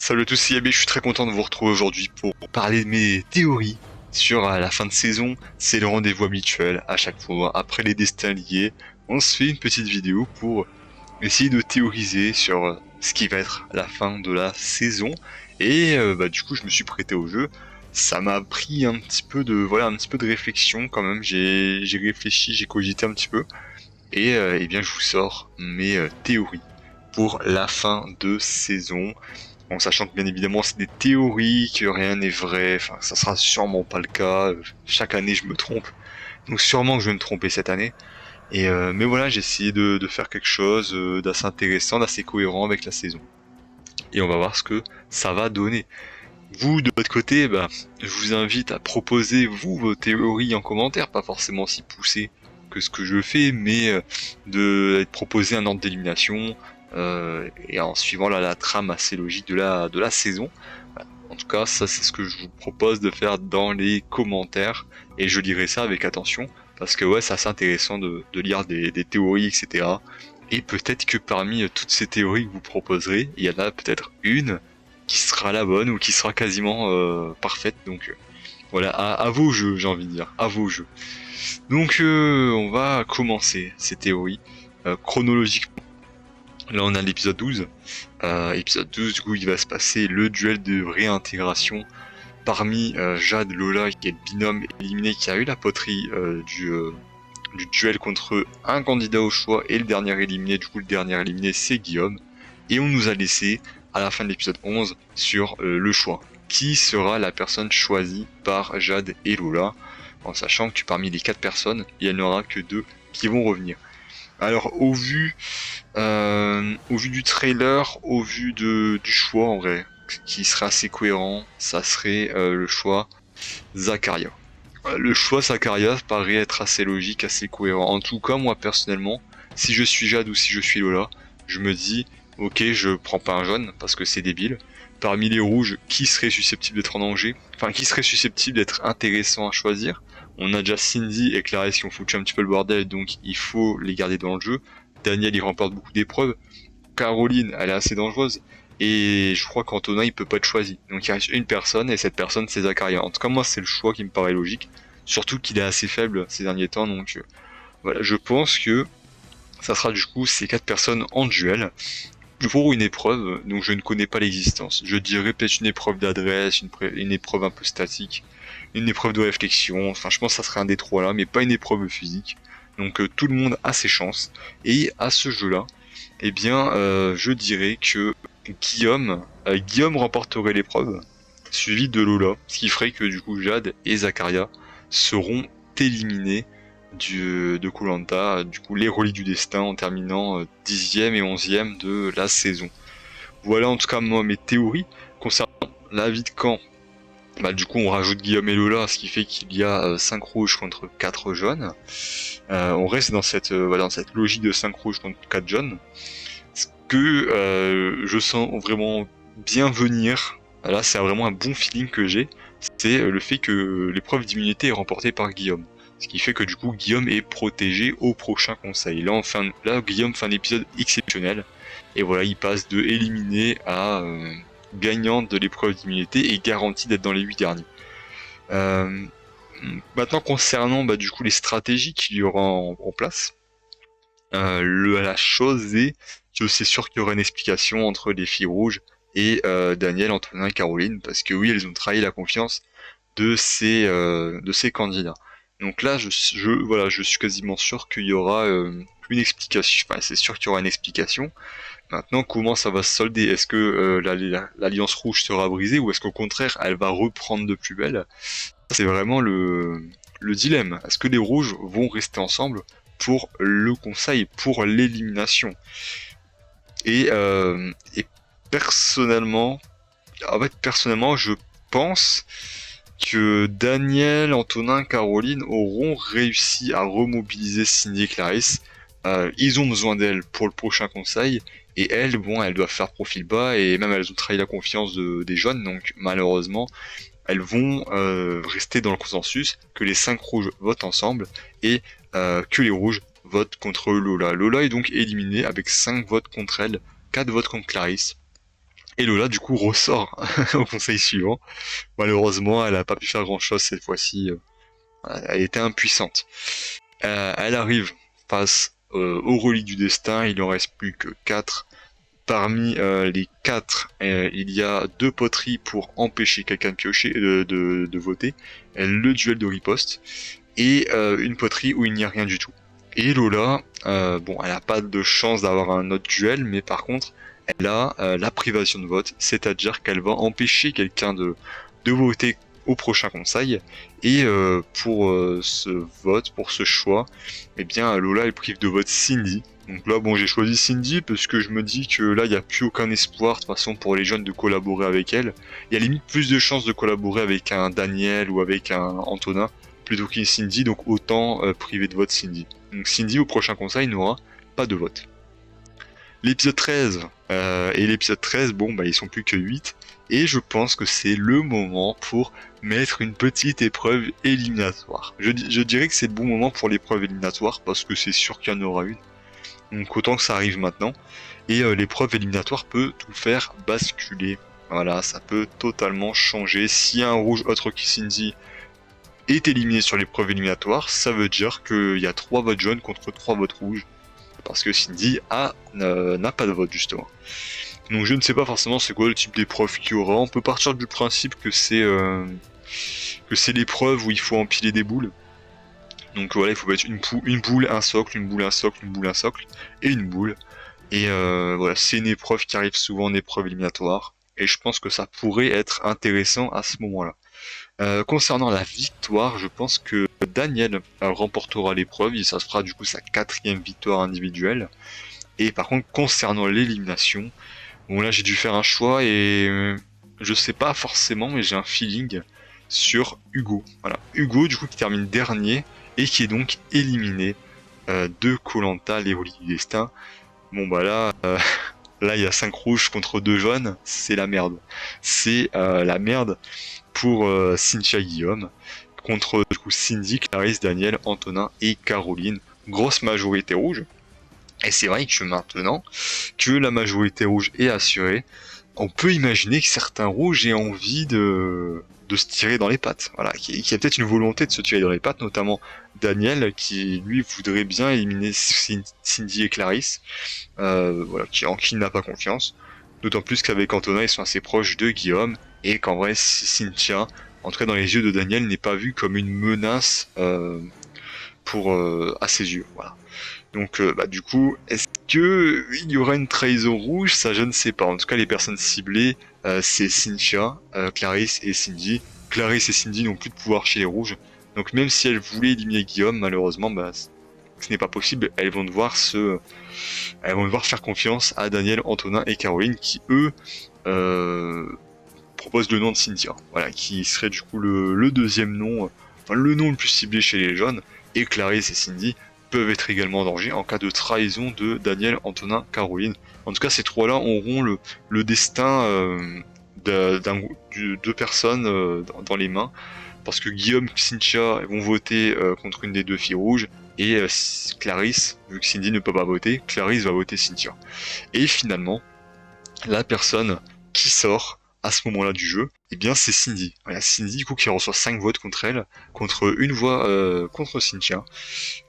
Salut à tous, c'est Yabé, je suis très content de vous retrouver aujourd'hui pour parler de mes théories sur la fin de saison. C'est le rendez-vous habituel à chaque fois. Après les destins liés, on se fait une petite vidéo pour essayer de théoriser sur ce qui va être la fin de la saison. Et du coup, je me suis prêté au jeu. Ça m'a pris un petit peu de un petit peu de réflexion quand même. J'ai réfléchi, j'ai cogité un petit peu. Et eh bien, je vous sors mes théories pour la fin de saison. En sachant que bien évidemment c'est des théories, que rien n'est vrai, enfin ça sera sûrement pas le cas, chaque année je me trompe, donc sûrement que je vais me tromper cette année, et mais voilà j'ai essayé de faire quelque chose d'assez intéressant, d'assez cohérent avec la saison, et on va voir ce que ça va donner. Vous de votre côté, je vous invite à proposer vous vos théories en commentaire, pas forcément si poussées que ce que je fais, mais de proposer un ordre d'élimination, et en suivant la trame assez logique de la saison. Voilà. En tout cas, ça c'est ce que je vous propose de faire dans les commentaires, et je lirai ça avec attention, parce que ouais, c'est assez intéressant de lire des théories, etc. Et peut-être que parmi toutes ces théories que vous proposerez, il y en a peut-être une qui sera la bonne ou qui sera quasiment parfaite. Donc voilà, à vos jeux, j'ai envie de dire, à vos jeux. Donc on va commencer ces théories chronologiquement. Là on a l'épisode 12. Épisode 12, du coup il va se passer le duel de réintégration parmi Jade, Lola, qui est le binôme éliminé, qui a eu la poterie du duel contre un candidat au choix, et le dernier éliminé, du coup le dernier éliminé c'est Guillaume. Et on nous a laissé à la fin de l'épisode 11 sur le choix. Qui sera la personne choisie par Jade et Lola, en sachant que parmi les 4 personnes, il n'y en aura que 2 qui vont revenir. Alors au vu du trailer, au vu du choix en vrai, qui serait assez cohérent, ça serait le choix Zakaria. Le choix Zakaria paraît être assez logique, assez cohérent. En tout cas, moi personnellement, si je suis Jade ou si je suis Lola, je me dis, ok, je prends pas un jaune parce que c'est débile. Parmi les rouges, qui serait susceptible d'être en danger? Enfin, qui serait susceptible d'être intéressant à choisir? On a déjà Cindy et Clarisse qui ont foutu un petit peu le bordel, donc il faut les garder dans le jeu. Daniel, il remporte beaucoup d'épreuves. Caroline, elle est assez dangereuse. Et je crois qu'Antonin, il peut pas être choisi. Donc il reste une personne, et cette personne, c'est Zakaria. En tout cas, moi, c'est le choix qui me paraît logique. Surtout qu'il est assez faible ces derniers temps, donc voilà, je pense que ça sera du coup ces 4 personnes en duel pour une épreuve dont je ne connais pas l'existence. Je dirais peut-être une épreuve d'adresse, une épreuve un peu statique, une épreuve de réflexion. Enfin, je pense que ça serait un des 3 là, mais pas une épreuve physique. Donc tout le monde a ses chances. Et à ce jeu-là, eh bien, je dirais que Guillaume remporterait l'épreuve, suivi de Lola, ce qui ferait que du coup Jade et Zakaria seront éliminés de Koh-Lanta, du coup les reliques du destin, en terminant 10e et 11e de la saison. Voilà en tout cas moi mes théories concernant l'avis de camp. Du coup on rajoute Guillaume et Lola, ce qui fait qu'il y a 5 rouges contre 4 jaunes. On reste dans dans cette logique de 5 rouges contre 4 jaunes. Ce que je sens vraiment bien venir, là c'est vraiment un bon feeling que j'ai, c'est le fait que l'épreuve d'immunité est remportée par Guillaume. Ce qui fait que du coup Guillaume est protégé au prochain conseil. Là Guillaume fait un épisode exceptionnel, et voilà, il passe de éliminé à gagnant de l'épreuve d'immunité et garanti d'être dans les 8 derniers. Euh, Maintenant concernant du coup les stratégies qu'il y aura en place, la chose est que c'est sûr qu'il y aura une explication entre les filles rouges et Daniel, Antonin et Caroline, parce que oui, elles ont trahi la confiance de ces candidats. Donc là, voilà, je suis quasiment sûr qu'il y aura une explication. Enfin, c'est sûr qu'il y aura une explication. Maintenant, comment ça va se solder? Est-ce que l'Alliance Rouge sera brisée, ou est-ce qu'au contraire, elle va reprendre de plus belle? C'est vraiment le dilemme. Est-ce que les rouges vont rester ensemble pour le conseil, pour l'élimination? Et personnellement, personnellement, je pense que Daniel, Antonin, Caroline auront réussi à remobiliser Cindy et Clarisse. Ils ont besoin d'elles pour le prochain conseil, et elles, bon, elles doivent faire profil bas, et même elles ont trahi la confiance des jeunes, donc malheureusement, elles vont rester dans le consensus que les 5 rouges votent ensemble, et que les rouges votent contre Lola. Lola est donc éliminée avec 5 votes contre elle, 4 votes contre Clarisse. Et Lola, du coup, ressort au conseil suivant. Malheureusement, elle a pas pu faire grand-chose cette fois-ci. Elle était impuissante. Elle arrive face aux reliques du destin. Il en reste plus que 4. Parmi les 4, il y a 2 poteries pour empêcher quelqu'un de piocher, de voter. Le duel de riposte. Et une poterie où il n'y a rien du tout. Et Lola, bon, elle n'a pas de chance d'avoir un autre duel, mais par contre, elle a la privation de vote, c'est-à-dire qu'elle va empêcher quelqu'un de voter au prochain conseil. Et pour ce vote, pour ce choix, eh bien Lola elle prive de vote Cindy. Donc là, bon, j'ai choisi Cindy parce que je me dis que là, il n'y a plus aucun espoir de toute façon pour les jeunes de collaborer avec elle. Il y a limite plus de chances de collaborer avec un Daniel ou avec un Antonin plutôt qu'une Cindy, donc autant priver de vote Cindy. Donc Cindy au prochain conseil n'aura pas de vote. L'épisode 13, et l'épisode 13, bon bah ils sont plus que 8, et je pense que c'est le moment pour mettre une petite épreuve éliminatoire. Je dirais que c'est le bon moment pour l'épreuve éliminatoire, parce que c'est sûr qu'il y en aura une. Donc autant que ça arrive maintenant, et l'épreuve éliminatoire peut tout faire basculer. Voilà, ça peut totalement changer. Si un rouge autre que Cindy est éliminé sur l'épreuve éliminatoire, ça veut dire qu'il y a 3 votes jaunes contre 3 votes rouges. Parce que Cindy n'a pas de vote justement. Donc je ne sais pas forcément c'est quoi le type d'épreuve qu'il y aura. On peut partir du principe que c'est l'épreuve où il faut empiler des boules. Donc voilà, il faut mettre une boule, un socle, une boule, un socle, une boule, un socle, et une boule. Et voilà, c'est une épreuve qui arrive souvent en épreuve éliminatoire. Et je pense que ça pourrait être intéressant à ce moment-là. Concernant la victoire, je pense que Daniel remportera l'épreuve et ça sera du coup sa 4e victoire individuelle. Et par contre, concernant l'élimination, bon là j'ai dû faire un choix et je sais pas forcément, mais j'ai un feeling sur Hugo. Voilà, Hugo du coup qui termine dernier et qui est donc éliminé de Koh-Lanta, les reliques du destin. Bon bah là, là il y a 5 rouges contre 2 jaunes, c'est la merde. C'est la merde pour Cynthia et Guillaume, contre du coup Cindy, Clarisse, Daniel, Antonin et Caroline. Grosse majorité rouge. Et c'est vrai que maintenant que la majorité rouge est assurée, on peut imaginer que certains rouges aient envie de se tirer dans les pattes. Voilà, qui a peut-être une volonté de se tirer dans les pattes, notamment Daniel, qui lui voudrait bien éliminer Cindy et Clarisse, voilà, en qui il n'a pas confiance. D'autant plus qu'avec Antonin, ils sont assez proches de Guillaume, et qu'en vrai, Cynthia, entrer dans les yeux de Daniel, n'est pas vue comme une menace à ses yeux. Voilà. Donc, du coup, est-ce que il y aura une trahison rouge? Ça, je ne sais pas. En tout cas, les personnes ciblées, c'est Cynthia, Clarisse et Cindy. Clarisse et Cindy n'ont plus de pouvoir chez les rouges. Donc, même si elles voulaient éliminer Guillaume, malheureusement, ce n'est pas possible. Elles vont devoir faire confiance à Daniel, Antonin et Caroline, qui eux proposent le nom de Cynthia. Voilà, qui serait du coup le deuxième nom, enfin le nom le plus ciblé chez les jeunes. Et Clarisse et Cindy peuvent être également en danger en cas de trahison de Daniel, Antonin, Caroline. En tout cas, ces trois-là auront le destin de 2 personnes dans les mains, parce que Guillaume et Cynthia vont voter contre une des 2 filles rouges, et Clarisse, vu que Cindy ne peut pas voter, Clarisse va voter Cynthia. Et finalement, la personne qui sort à ce moment-là du jeu, eh bien c'est Cindy. Voilà, Cindy du coup qui reçoit 5 votes contre elle, contre une voix contre Cynthia.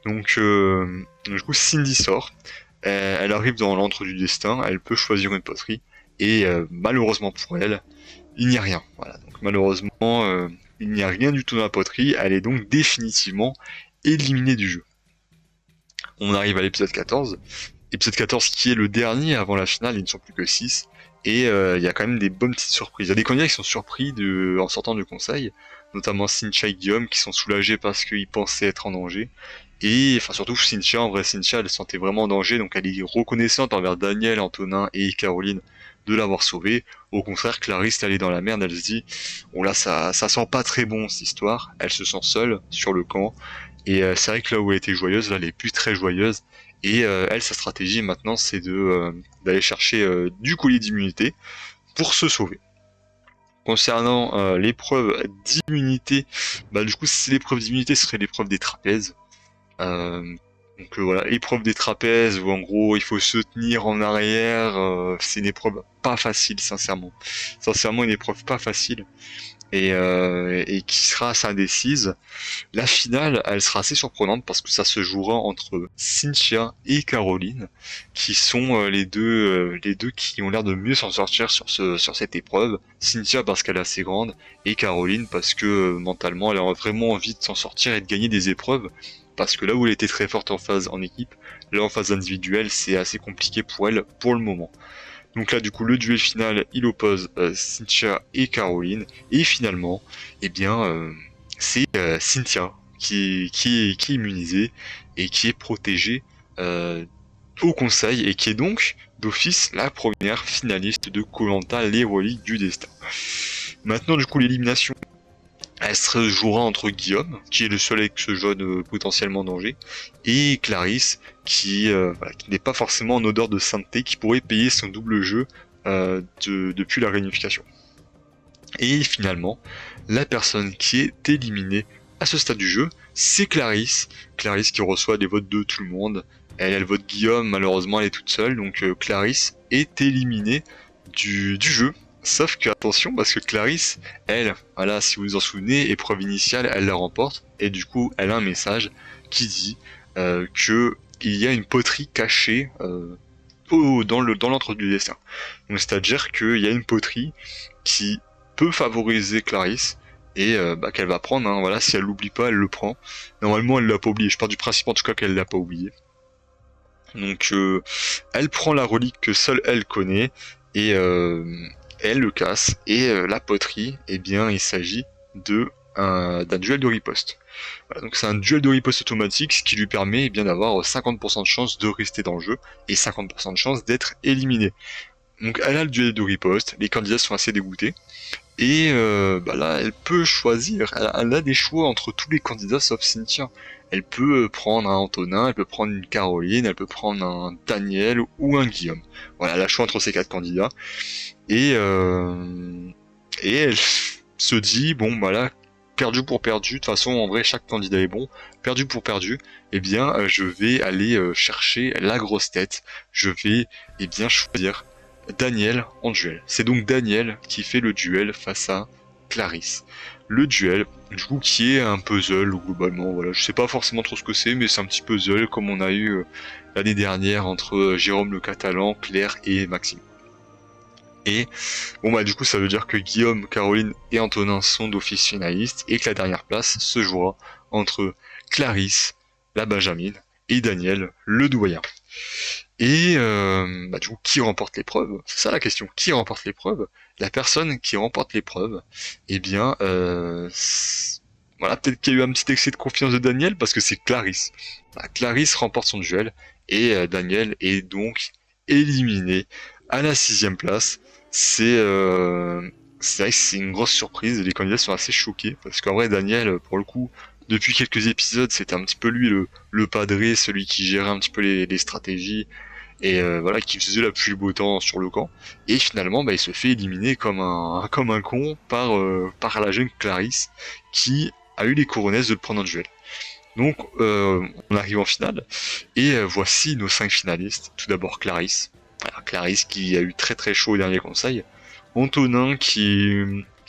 Donc du coup Cindy sort, elle arrive dans l'antre du destin, elle peut choisir une poterie, et malheureusement pour elle, il n'y a rien. Voilà, donc malheureusement il n'y a rien du tout dans la poterie, elle est donc définitivement éliminée du jeu. On arrive à l'épisode 14, épisode 14 qui est le dernier avant la finale, ils ne sont plus que 6. Et il y a quand même des bonnes petites surprises. Il y a des candidats qui sont surpris en sortant du conseil, notamment Cynthia et Guillaume qui sont soulagés parce qu'ils pensaient être en danger. Et enfin surtout Cynthia, en vrai Cynthia elle se sentait vraiment en danger, donc elle est reconnaissante envers Daniel, Antonin et Caroline de l'avoir sauvée. Au contraire, Clarisse elle est dans la merde, elle se dit oh là ça sent pas très bon cette histoire, elle se sent seule sur le camp. Et c'est vrai que là où elle était joyeuse, là elle est plus très joyeuse. Et elle, sa stratégie maintenant, c'est d'aller chercher du collier d'immunité pour se sauver. Concernant l'épreuve d'immunité, du coup, si l'épreuve d'immunité serait l'épreuve des trapèzes. Donc voilà, épreuve des trapèzes où en gros il faut se tenir en arrière, c'est une épreuve pas facile sincèrement. Sincèrement une épreuve pas facile et qui sera assez indécise. La finale, elle sera assez surprenante parce que ça se jouera entre Cynthia et Caroline, qui sont les deux qui ont l'air de mieux s'en sortir sur cette épreuve. Cynthia parce qu'elle est assez grande et Caroline parce que mentalement elle a vraiment envie de s'en sortir et de gagner des épreuves. Parce que là où elle était très forte en phase en équipe, là en phase individuelle, c'est assez compliqué pour elle pour le moment. Donc là, du coup, le duel final, il oppose Cynthia et Caroline. Et finalement, eh bien, c'est Cynthia qui est immunisée et qui est protégée au conseil et qui est donc d'office la première finaliste de Koh-Lanta, les reliques du destin. Maintenant, du coup, l'élimination, elle se jouera entre Guillaume, qui est le seul avec ce jeune potentiellement en danger, et Clarisse, voilà, qui n'est pas forcément en odeur de sainteté, qui pourrait payer son double jeu depuis la réunification. Et finalement, la personne qui est éliminée à ce stade du jeu, c'est Clarisse. Clarisse qui reçoit des votes de tout le monde. Elle vote Guillaume, malheureusement elle est toute seule, donc Clarisse est éliminée du jeu. Sauf que attention, parce que Clarisse, elle, voilà, si vous vous en souvenez, épreuve initiale, elle la remporte, et du coup, elle a un message qui dit que il y a une poterie cachée dans l'antre du destin. Donc c'est-à-dire qu'il y a une poterie qui peut favoriser Clarisse et qu'elle va prendre. Hein, voilà, si elle l'oublie pas, elle le prend. Normalement, elle l'a pas oublié. Je pars du principe en tout cas qu'elle l'a pas oublié. Donc elle prend la relique que seule elle connaît et elle le casse. Et la poterie, eh bien, il s'agit d'un duel de riposte. Voilà, donc c'est un duel de riposte automatique, ce qui lui permet eh bien d'avoir 50% de chance de rester dans le jeu et 50% de chance d'être éliminé. Donc elle a le duel de riposte, les candidats sont assez dégoûtés. Et là, elle peut choisir, elle a des choix entre tous les candidats sauf Cynthia. Elle peut prendre un Antonin, elle peut prendre une Caroline, elle peut prendre un Daniel ou un Guillaume. Voilà, elle a le choix entre ces quatre candidats. Et, et elle se dit, bon bah là, perdu pour perdu, de toute façon en vrai chaque candidat est bon, perdu pour perdu, eh bien je vais aller chercher la grosse tête, je vais eh bien choisir Daniel en duel. C'est donc Daniel qui fait le duel face à Clarisse. Le duel, du coup, qui est un puzzle globalement. Voilà, je sais pas forcément trop ce que c'est, mais c'est un petit puzzle comme on a eu l'année dernière entre Jérôme le Catalan, Claire et Maxime. Et bon bah du coup ça veut dire que Guillaume, Caroline et Antonin sont d'office finalistes et que la dernière place se jouera entre Clarisse, la Benjamine et Daniel, le doyen. Et du coup, qui remporte l'épreuve? C'est ça la question. Qui remporte l'épreuve? La personne qui remporte l'épreuve, eh bien, voilà, peut-être qu'il y a eu un petit excès de confiance de Daniel parce que c'est Clarisse. Bah, Clarisse remporte son duel et Daniel est donc éliminé à la 6e place. C'est vrai que c'est une grosse surprise. Les candidats sont assez choqués parce qu'en vrai, Daniel, pour le coup, depuis quelques épisodes, c'était un petit peu lui le padré, celui qui gérait un petit peu les stratégies et voilà, qui faisait la pluie beau temps sur le camp. Et finalement, il se fait éliminer comme un con par la jeune Clarisse qui a eu les couronnesses de le prendre en duel. Donc on arrive en finale et voici nos 5 finalistes. Tout d'abord Clarisse. Voilà, Clarisse qui a eu très très chaud au dernier conseil. Antonin qui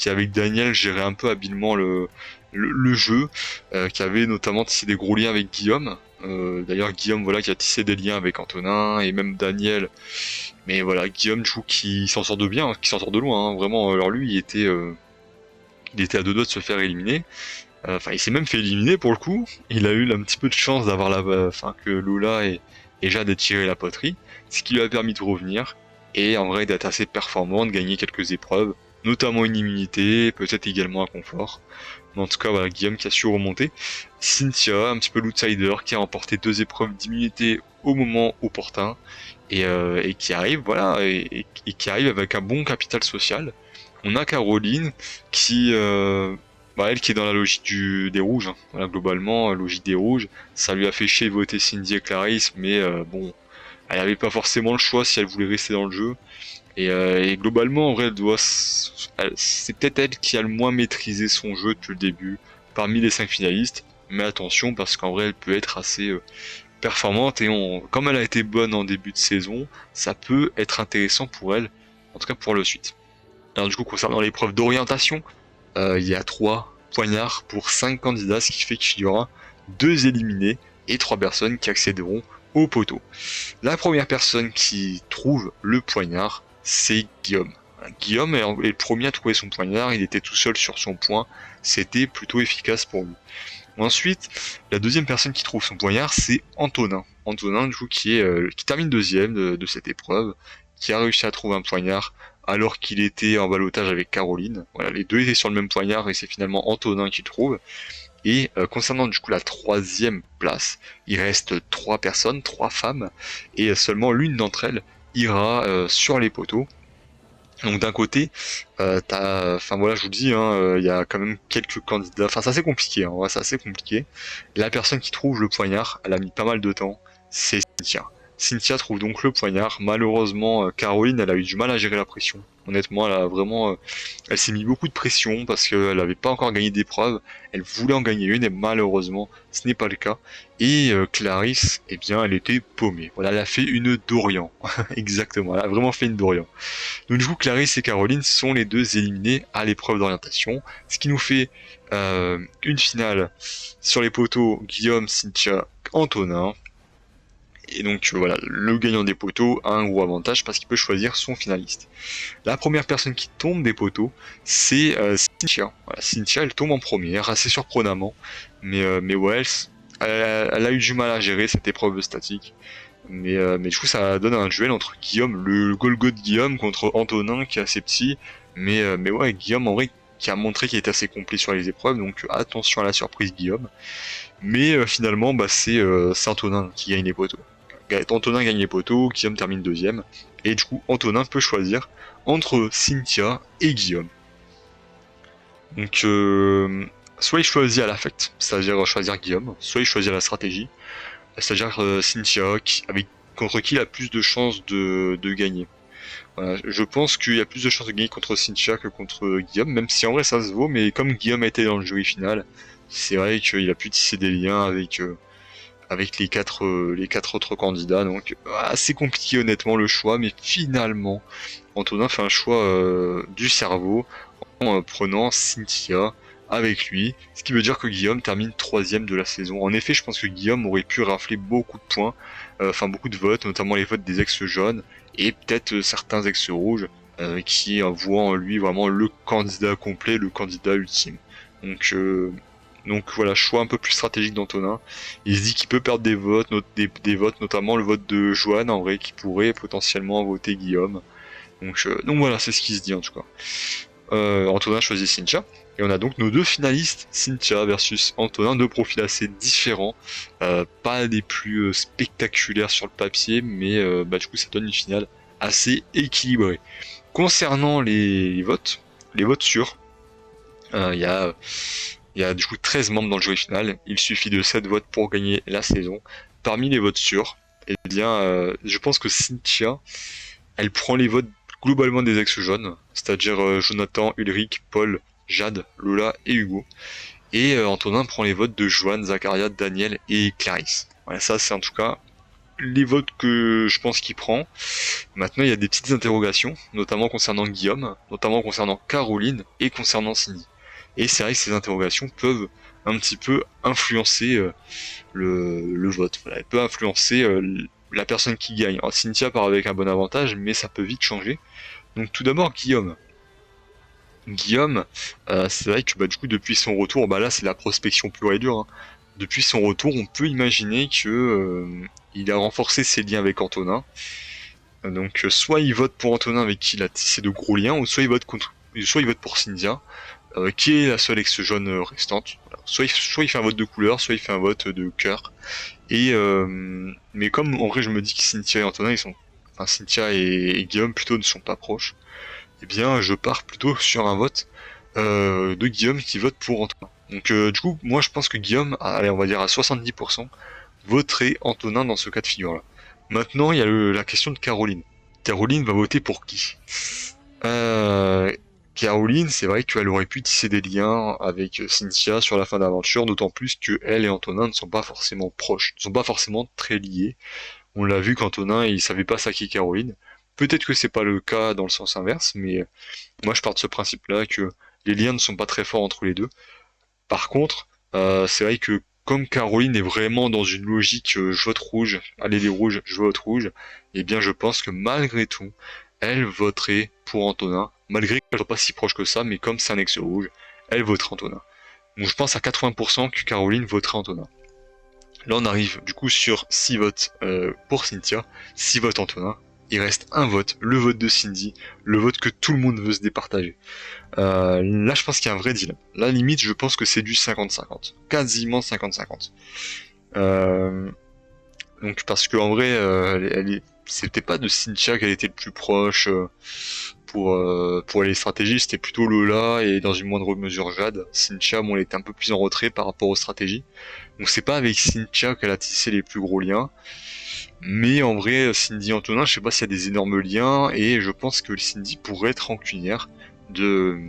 avec Daniel gérait un peu habilement le jeu, qui avait notamment tissé des gros liens avec Guillaume. D'ailleurs Guillaume voilà qui a tissé des liens avec Antonin et même Daniel. Mais voilà Guillaume du coup qui s'en sort de bien, qui s'en sort de loin. Hein, vraiment. Alors lui il était à deux doigts de se faire éliminer. Enfin il s'est même fait éliminer pour le coup. Il a eu un petit peu de chance d'avoir que Lola et Jade aient tiré la poterie, ce qui lui a permis de revenir et en vrai d'être assez performant, de gagner quelques épreuves, notamment une immunité, peut-être également un confort. Mais en tout cas, voilà, Guillaume qui a su remonter. Cynthia, un petit peu l'outsider, qui a remporté 2 épreuves d'immunité au moment opportun et qui arrive, voilà, et qui arrive avec un bon capital social. On a Caroline qui, elle qui est dans la logique des rouges. Hein. Voilà, globalement, logique des rouges. Ça lui a fait chier de voter Cindy et Clarisse, mais bon, elle avait pas forcément le choix si elle voulait rester dans le jeu. Et globalement, en vrai, c'est peut-être elle qui a le moins maîtrisé son jeu depuis le début, parmi les 5 finalistes. Mais attention, parce qu'en vrai, elle peut être assez performante et comme elle a été bonne en début de saison, ça peut être intéressant pour elle, en tout cas pour le suite. Alors du coup, concernant l'épreuve d'orientation, il y a 3 poignards pour 5 candidats, ce qui fait qu'il y aura 2 éliminés et 3 personnes qui accéderont au poteau. La première personne qui trouve le poignard, c'est Guillaume. Guillaume est le premier à trouver son poignard, il était tout seul sur son point, c'était plutôt efficace pour lui. Ensuite, la deuxième personne qui trouve son poignard, c'est Antonin. Antonin, du coup, qui termine deuxième de cette épreuve, qui a réussi à trouver un poignard alors qu'il était en ballottage avec Caroline. Voilà, les deux étaient sur le même poignard et c'est finalement Antonin qui trouve. Et concernant du coup la troisième place, il reste 3 personnes, 3 femmes, et seulement l'une d'entre elles ira sur les poteaux. Donc d'un côté, enfin voilà, je vous dis, hein, il y a quand même quelques candidats. Enfin, c'est assez compliqué, hein, ouais, c'est assez compliqué. La personne qui trouve le poignard, elle a mis pas mal de temps, c'est Cynthia. Cynthia trouve donc le poignard. Malheureusement, Caroline, elle a eu du mal à gérer la pression. Honnêtement, elle s'est mis beaucoup de pression parce qu'elle n'avait pas encore gagné d'épreuve. Elle voulait en gagner une et malheureusement, ce n'est pas le cas. Et Clarisse, eh bien, elle était paumée. Voilà, elle a fait une Dorian. Exactement, elle a vraiment fait une Dorian. Donc du coup, Clarisse et Caroline sont les deux éliminées à l'épreuve d'orientation, ce qui nous fait une finale sur les poteaux Guillaume, Cynthia, Antonin. Et donc voilà, le gagnant des poteaux a un gros avantage parce qu'il peut choisir son finaliste. La première personne qui tombe des poteaux, c'est Cynthia. Voilà, Cynthia, elle tombe en première, assez surprenamment, mais ouais, elle a eu du mal à gérer cette épreuve statique. Mais du coup, ça donne un duel entre Guillaume, le Golgoth Guillaume, contre Antonin, qui est assez petit. Mais ouais, Guillaume, en vrai, qui a montré qu'il était assez complet sur les épreuves, donc attention à la surprise Guillaume. Mais finalement, bah, c'est Antonin qui gagne les poteaux. Antonin gagne les poteaux, Guillaume termine deuxième. Et du coup, Antonin peut choisir entre Cynthia et Guillaume. Donc, soit il choisit à l'affect, c'est-à-dire choisir Guillaume, soit il choisit à la stratégie, c'est-à-dire Cynthia, contre qui il a plus de chances de gagner. Voilà, je pense qu'il y a plus de chances de gagner contre Cynthia que contre Guillaume, même si en vrai ça se vaut, mais comme Guillaume a été dans le jury final, c'est vrai qu'il a pu tisser des liens avec les quatre autres candidats, donc assez compliqué honnêtement le choix, mais finalement Antonin fait un choix du cerveau en prenant Cynthia avec lui, ce qui veut dire que Guillaume termine troisième de la saison. En effet, je pense que Guillaume aurait pu rafler beaucoup de points, enfin beaucoup de votes, notamment les votes des ex-jaunes, et peut-être certains ex-rouges, qui voient en lui vraiment le candidat complet, le candidat ultime. Donc voilà, choix un peu plus stratégique d'Antonin. Il se dit qu'il peut perdre des votes, des votes, notamment le vote de Joanne, en vrai, qui pourrait potentiellement voter Guillaume. Donc voilà, c'est ce qu'il se dit en tout cas. Antonin choisit Cynthia. Et on a donc nos deux finalistes, Cynthia versus Antonin, deux profils assez différents, pas les plus spectaculaires sur le papier, mais du coup ça donne une finale assez équilibrée. Concernant les votes sûrs, il y a du coup 13 membres dans le jury final, il suffit de 7 votes pour gagner la saison. Parmi les votes sûrs, eh bien, je pense que Cynthia, elle prend les votes globalement des ex-jaunes, c'est-à-dire Jonathan, Ulrich, Paul, Jade, Lola et Hugo. Et Antonin prend les votes de Joanne, Zacharia, Daniel et Clarisse. Voilà, ça c'est en tout cas les votes que je pense qu'il prend. Maintenant il y a des petites interrogations, notamment concernant Guillaume, notamment concernant Caroline et concernant Cindy. Et c'est vrai que ces interrogations peuvent un petit peu influencer le vote. Voilà, elle peut influencer la personne qui gagne. Alors, Cynthia part avec un bon avantage, mais ça peut vite changer. Donc tout d'abord Guillaume. Guillaume, c'est vrai que du coup depuis son retour, là c'est la prospection pure et dure. Hein. Depuis son retour, on peut imaginer que il a renforcé ses liens avec Antonin. Donc soit il vote pour Antonin avec qui il a tissé de gros liens, ou soit il vote pour Cynthia, qui est la seule ex-jaune restante. Voilà. Soit il fait un vote de couleur, soit il fait un vote de cœur. Et mais comme en vrai je me dis que Cynthia et Antonin Cynthia et Guillaume plutôt ne sont pas proches, eh bien je pars plutôt sur un vote de Guillaume qui vote pour Antonin. Donc du coup moi je pense que Guillaume, allez on va dire à 70%, voterait Antonin dans ce cas de figure là. Maintenant il y a la question de Caroline. Caroline va voter pour qui Caroline, c'est vrai qu'elle aurait pu tisser des liens avec Cynthia sur la fin d'aventure, d'autant plus que elle et Antonin ne sont pas forcément proches, ne sont pas forcément très liés. On l'a vu qu'Antonin, il savait pas saquer Caroline. Peut-être que c'est pas le cas dans le sens inverse, mais moi je pars de ce principe-là que les liens ne sont pas très forts entre les deux. Par contre, c'est vrai que comme Caroline est vraiment dans une logique je vote rouge, allez les rouges, je vote rouge, eh bien je pense que malgré tout, elle voterait pour Antonin, malgré qu'elle soit pas si proche que ça, mais comme c'est un ex rouge, elle voterait Antonin. Donc je pense à 80% que Caroline voterait Antonin. Là on arrive du coup sur 6 votes pour Cynthia, 6 votes Antonin, il reste un vote, le vote de Cindy, le vote que tout le monde veut se départager. Là, je pense qu'il y a un vrai dilemme. Là, limite, je pense que c'est du 50-50. Quasiment 50-50. Euh, donc, parce qu'en vrai, c'était pas de Cynthia qu'elle était le plus proche pour les stratégies, c'était plutôt Lola et dans une moindre mesure Jade. Cynthia, bon, elle était un peu plus en retrait par rapport aux stratégies. Donc, c'est pas avec Cynthia qu'elle a tissé les plus gros liens. Mais en vrai, Cindy Antonin, je sais pas s'il y a des énormes liens, et je pense que Cindy pourrait être rancunière de,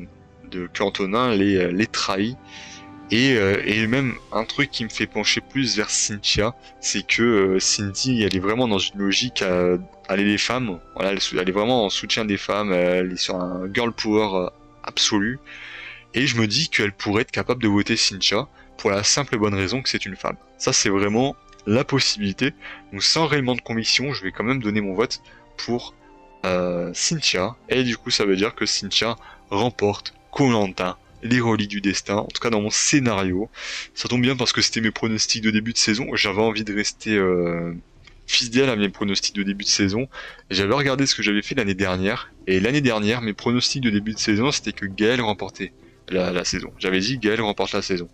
que Antonin les trahit. Et même un truc qui me fait pencher plus vers Cynthia, c'est que Cindy, elle est vraiment dans une logique à aller les femmes. Voilà, elle est vraiment en soutien des femmes. Elle est sur un girl power absolu. Et je me dis qu'elle pourrait être capable de voter Cynthia pour la simple et bonne raison que c'est une femme. Ça, c'est vraiment la possibilité. Donc, sans réellement de conviction, je vais quand même donner mon vote pour Cynthia. Et du coup, ça veut dire que Cynthia remporte Koh-Lanta, les reliques du destin. En tout cas, dans mon scénario. Ça tombe bien parce que c'était mes pronostics de début de saison. J'avais envie de rester fidèle à mes pronostics de début de saison. J'avais regardé ce que j'avais fait l'année dernière. Et l'année dernière, mes pronostics de début de saison, c'était que Gaël remportait la saison. J'avais dit Gaël remporte la saison.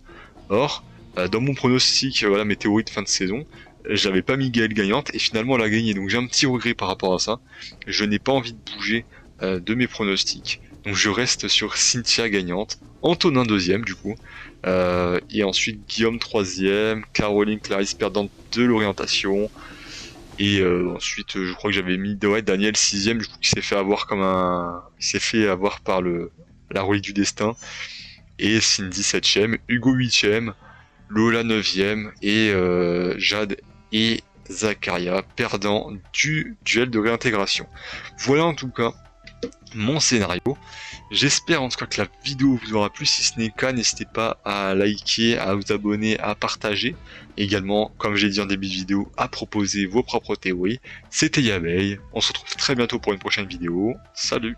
Or, dans mon pronostic, voilà mes théories de fin de saison, j'avais pas mis Gaël gagnante et finalement elle a gagné. Donc j'ai un petit regret par rapport à ça. Je n'ai pas envie de bouger de mes pronostics. Donc je reste sur Cynthia gagnante, Antonin deuxième du coup, et ensuite Guillaume troisième, Caroline Clarisse perdante de l'orientation, et ensuite je crois que j'avais mis ouais, Daniel sixième du coup qui s'est fait avoir il s'est fait avoir par la relique du destin, et Cindy 7ème, Hugo 8ème, Lola 9ème et Jade et Zakaria perdant du duel de réintégration. Voilà en tout cas mon scénario. J'espère en tout cas que la vidéo vous aura plu. Si ce n'est le cas, n'hésitez pas à liker, à vous abonner, à partager. Également, comme j'ai dit en début de vidéo, à proposer vos propres théories. C'était Yabeille. On se retrouve très bientôt pour une prochaine vidéo. Salut!